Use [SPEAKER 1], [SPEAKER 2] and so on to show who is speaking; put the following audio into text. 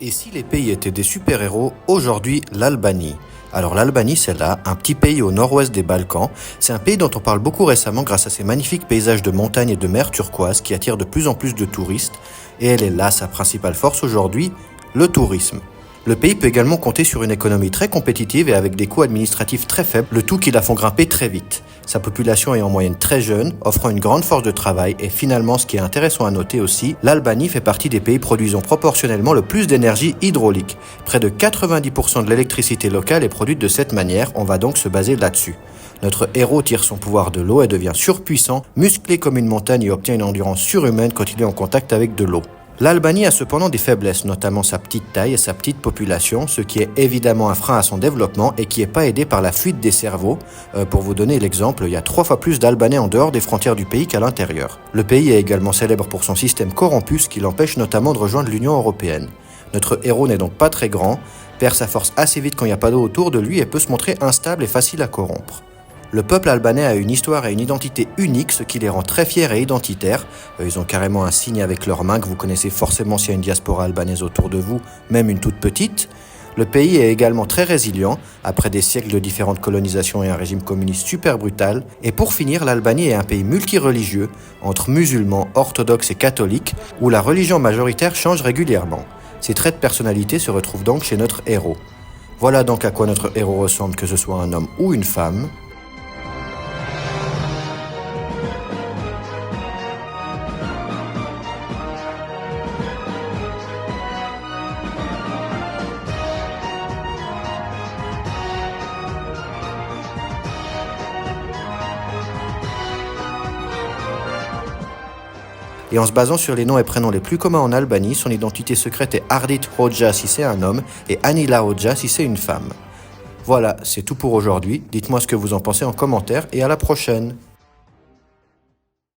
[SPEAKER 1] Et si les pays étaient des super-héros, aujourd'hui l'Albanie. Alors l'Albanie, c'est là, un petit pays au nord-ouest des Balkans. C'est un pays dont on parle beaucoup récemment grâce à ses magnifiques paysages de montagnes et de mer turquoise qui attirent de plus en plus de touristes. Et elle est là sa principale force aujourd'hui, le tourisme. Le pays peut également compter sur une économie très compétitive et avec des coûts administratifs très faibles, le tout qui la font grimper très vite. Sa population est en moyenne très jeune, offrant une grande force de travail et finalement, ce qui est intéressant à noter aussi, l'Albanie fait partie des pays produisant proportionnellement le plus d'énergie hydraulique. Près de 90% de l'électricité locale est produite de cette manière, on va donc se baser là-dessus. Notre héros tire son pouvoir de l'eau et devient surpuissant, musclé comme une montagne et obtient une endurance surhumaine quand il est en contact avec de l'eau. L'Albanie a cependant des faiblesses, notamment sa petite taille et sa petite population, ce qui est évidemment un frein à son développement et qui n'est pas aidé par la fuite des cerveaux. Pour vous donner l'exemple, il y a 3 fois plus d'Albanais en dehors des frontières du pays qu'à l'intérieur. Le pays est également célèbre pour son système corrompu, ce qui l'empêche notamment de rejoindre l'Union européenne. Notre héros n'est donc pas très grand, perd sa force assez vite quand il n'y a pas d'eau autour de lui et peut se montrer instable et facile à corrompre. Le peuple albanais a une histoire et une identité unique, ce qui les rend très fiers et identitaires. Ils ont carrément un signe avec leurs mains que vous connaissez forcément s'il y a une diaspora albanaise autour de vous, même une toute petite. Le pays est également très résilient, après des siècles de différentes colonisations et un régime communiste super brutal. Et pour finir, l'Albanie est un pays multireligieux, entre musulmans, orthodoxes et catholiques, où la religion majoritaire change régulièrement. Ces traits de personnalité se retrouvent donc chez notre héros. Voilà donc à quoi notre héros ressemble, que ce soit un homme ou une femme. Et en se basant sur les noms et prénoms les plus communs en Albanie, son identité secrète est Ardit Hoxha si c'est un homme et Anila Hoxha si c'est une femme. Voilà, c'est tout pour aujourd'hui. Dites-moi ce que vous en pensez en commentaire et à la prochaine.